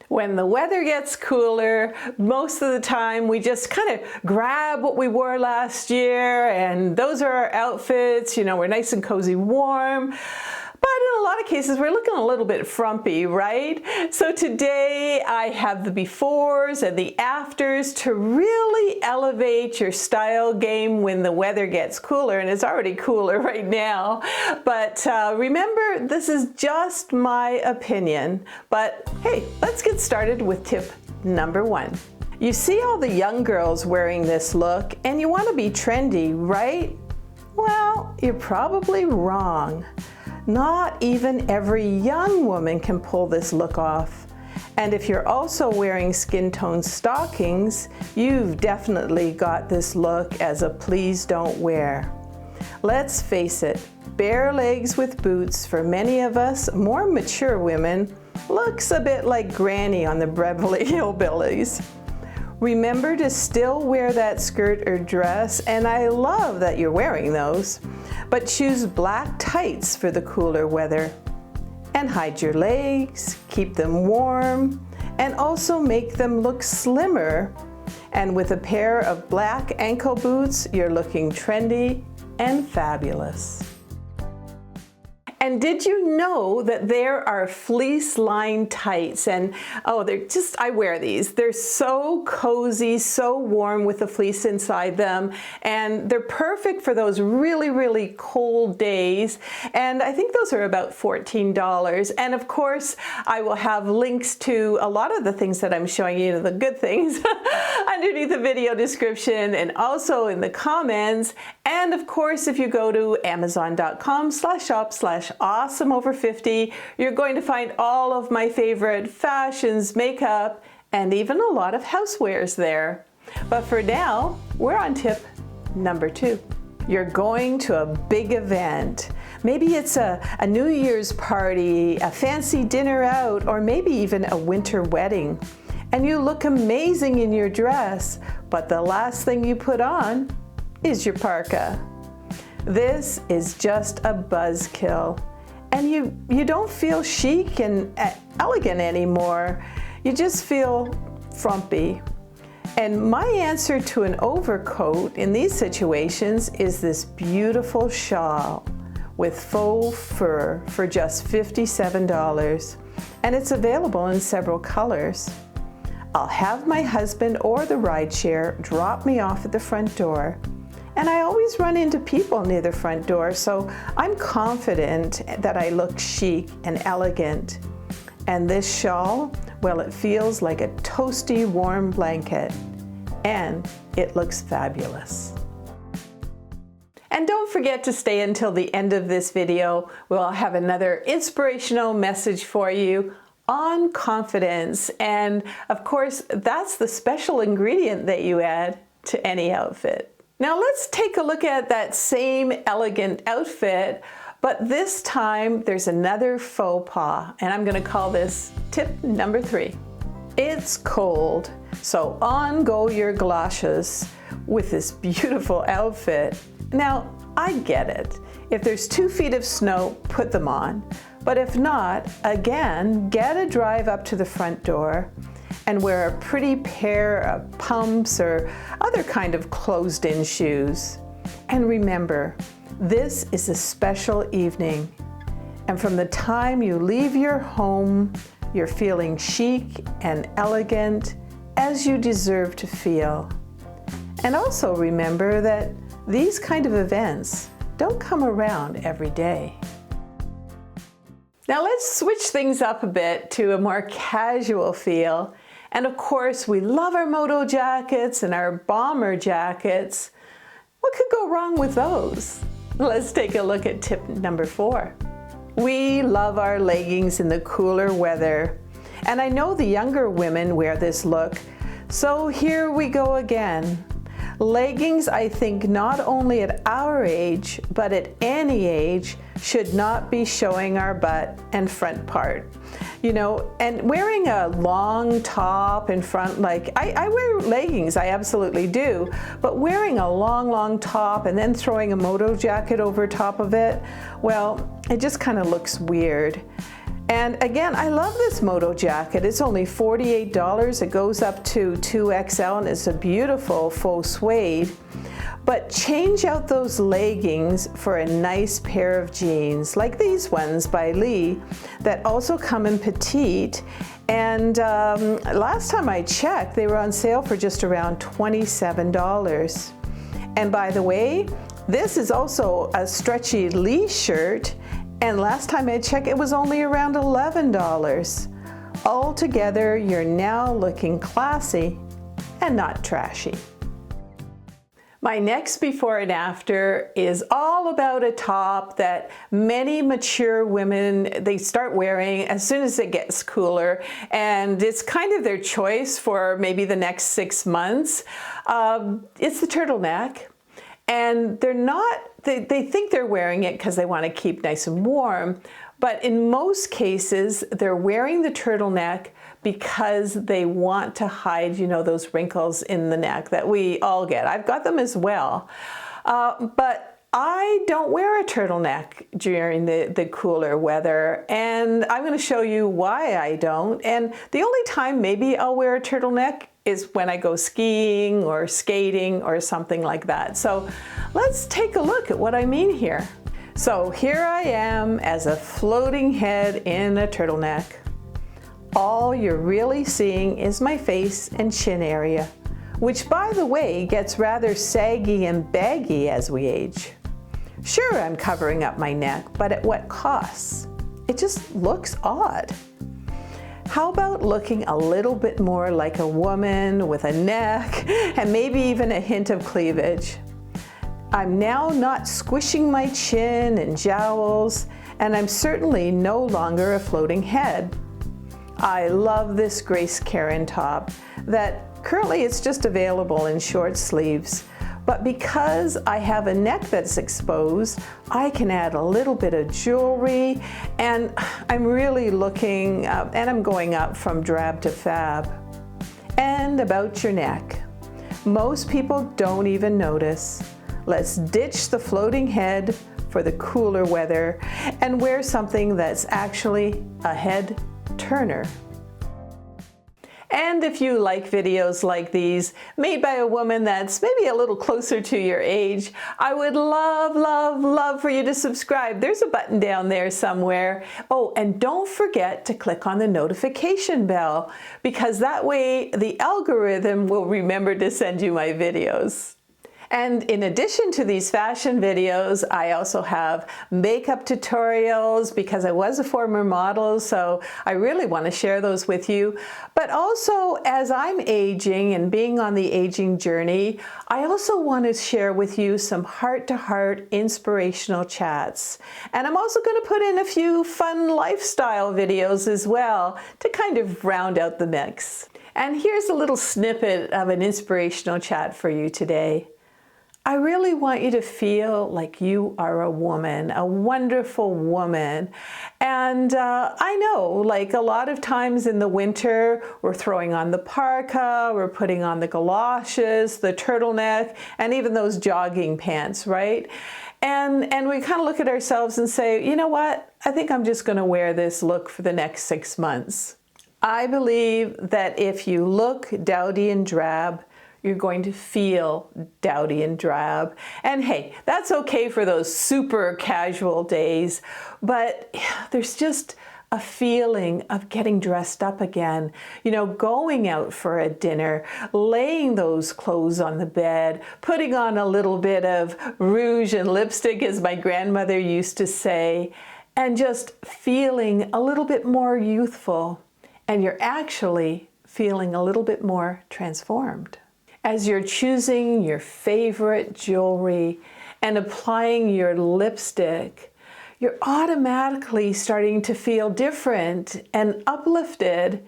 When the weather gets cooler, most of the time we just kind of grab what we wore last year, and those are our outfits. You know, we're nice and cozy, warm. But in a lot of cases, we're looking a little bit frumpy, right? So today I have the befores and the afters to really elevate your style game when the weather gets cooler, and it's already cooler right now. But remember, this is just my opinion. But hey, let's get started with tip number 1. You see all the young girls wearing this look, and you want to be trendy, right? Well, you're probably wrong. Not even every young woman can pull this look off. And if you're also wearing skin tone stockings, you've definitely got this look as a please don't wear. Let's face it, bare legs with boots for many of us more mature women looks a bit like Granny on the Beverly Hillbillies. Remember to still wear that skirt or dress, and I love that you're wearing those, but choose black tights for the cooler weather. And hide your legs, keep them warm, and also make them look slimmer. And with a pair of black ankle boots, you're looking trendy and fabulous. And did you know that there are fleece lined tights? And oh, I wear these. They're so cozy, so warm with the fleece inside them. And they're perfect for those really, really cold days. And I think those are about $14. And of course, I will have links to a lot of the things that I'm showing you, the good things, underneath the video description and also in the comments. And of course, if you go to amazon.com/shop/awesome over50, you're going to find all of my favorite fashions, makeup, and even a lot of housewares there. But for now, we're on tip number 2. You're going to a big event. Maybe it's a New Year's party, a fancy dinner out, or maybe even a winter wedding. And you look amazing in your dress, but the last thing you put on is your parka. This is just a buzzkill, and you don't feel chic and elegant anymore. You just feel frumpy. And my answer to an overcoat in these situations is this beautiful shawl with faux fur for just $57, and it's available in several colors. I'll have my husband or the rideshare drop me off at the front door. And I always run into people near the front door, so I'm confident that I look chic and elegant. And this shawl, well, it feels like a toasty, warm blanket. And it looks fabulous. And don't forget to stay until the end of this video. We'll have another inspirational message for you on confidence. And of course, that's the special ingredient that you add to any outfit. Now let's take a look at that same elegant outfit, but this time there's another faux pas, and I'm going to call this tip number 3. It's cold, so on go your galoshes with this beautiful outfit. Now, I get it. If there's 2 feet of snow, put them on. But if not, again, get a drive up to the front door and wear a pretty pair of pumps or other kind of closed-in shoes. And remember, this is a special evening. And from the time you leave your home, you're feeling chic and elegant as you deserve to feel. And also remember that these kind of events don't come around every day. Now let's switch things up a bit to a more casual feel. And of course, we love our moto jackets and our bomber jackets. What could go wrong with those? Let's take a look at tip number 4. We love our leggings in the cooler weather. And I know the younger women wear this look. So here we go again. Leggings, I think, not only at our age, but at any age, should not be showing our butt and front part. You know, and wearing a long top in front, like I wear leggings, I absolutely do, but wearing a long top and then throwing a moto jacket over top of it, well, it just kind of looks weird. And again, I love this Moto jacket. It's only $48. It goes up to 2XL and it's a beautiful faux suede. But change out those leggings for a nice pair of jeans, like these ones by Lee, that also come in petite. And last time I checked, they were on sale for just around $27. And by the way, this is also a stretchy Lee shirt, and last time I checked, it was only around $11. Altogether, you're now looking classy and not trashy. My next before and after is all about a top that many mature women, they start wearing as soon as it gets cooler, and it's kind of their choice for maybe the next 6 months. It's the turtleneck, and they think they're wearing it because they want to keep nice and warm, but in most cases they're wearing the turtleneck because they want to hide, you know, those wrinkles in the neck that we all get. I've got them as well. But I don't wear a turtleneck during the cooler weather, and I'm going to show you why I don't. And the only time maybe I'll wear a turtleneck is when I go skiing or skating or something like that. So let's take a look at what I mean here. So here I am as a floating head in a turtleneck. All you're really seeing is my face and chin area, which by the way gets rather saggy and baggy as we age. Sure, I'm covering up my neck, but at what cost? It just looks odd. How about looking a little bit more like a woman with a neck and maybe even a hint of cleavage? I'm now not squishing my chin and jowls, and I'm certainly no longer a floating head. I love this Grace Karen top that currently it's just available in short sleeves, but because I have a neck that's exposed, I can add a little bit of jewelry, and I'm really looking and I'm going up from drab to fab. And about your neck, most people don't even notice. Let's ditch the floating head for the cooler weather and wear something that's actually a head turner. And if you like videos like these, made by a woman that's maybe a little closer to your age, I would love for you to subscribe. There's a button down there somewhere. Oh, and don't forget to click on the notification bell, because that way the algorithm will remember to send you my videos. And in addition to these fashion videos, I also have makeup tutorials because I was a former model, so I really want to share those with you. But also, as I'm aging and being on the aging journey, I also want to share with you some heart-to-heart inspirational chats. And I'm also going to put in a few fun lifestyle videos as well to kind of round out the mix. And here's a little snippet of an inspirational chat for you today. I really want you to feel like you are a woman, a wonderful woman. And I know, like a lot of times in the winter, we're throwing on the parka, we're putting on the galoshes, the turtleneck, and even those jogging pants, right? And we kind of look at ourselves and say, you know what? I think I'm just going to wear this look for the next 6 months. I believe that if you look dowdy and drab, you're going to feel dowdy and drab. And hey, that's okay for those super casual days, but there's just a feeling of getting dressed up again. You know, going out for a dinner, laying those clothes on the bed, putting on a little bit of rouge and lipstick, as my grandmother used to say, and just feeling a little bit more youthful. And you're actually feeling a little bit more transformed. As you're choosing your favorite jewelry and applying your lipstick, you're automatically starting to feel different and uplifted,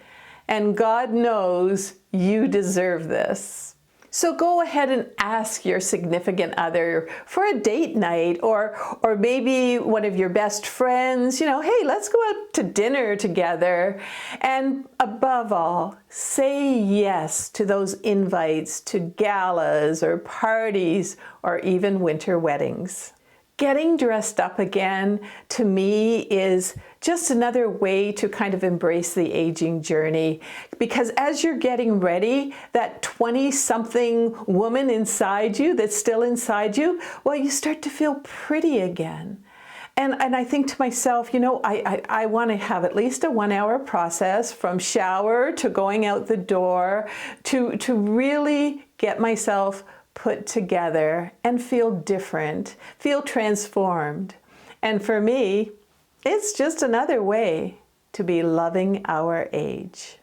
and God knows you deserve this. So go ahead and ask your significant other for a date night, or maybe one of your best friends, you know, hey, let's go out to dinner together. And above all, say yes to those invites to galas or parties or even winter weddings. getting dressed up again, to me, is just another way to kind of embrace the aging journey. Because as you're getting ready, that 20-something woman inside you that's still inside you, well, you start to feel pretty again. And I think to myself, you know, I want to have at least a 1-hour process from shower to going out the door to really get myself put together and feel different, feel transformed. And for me, it's just another way to be loving our age.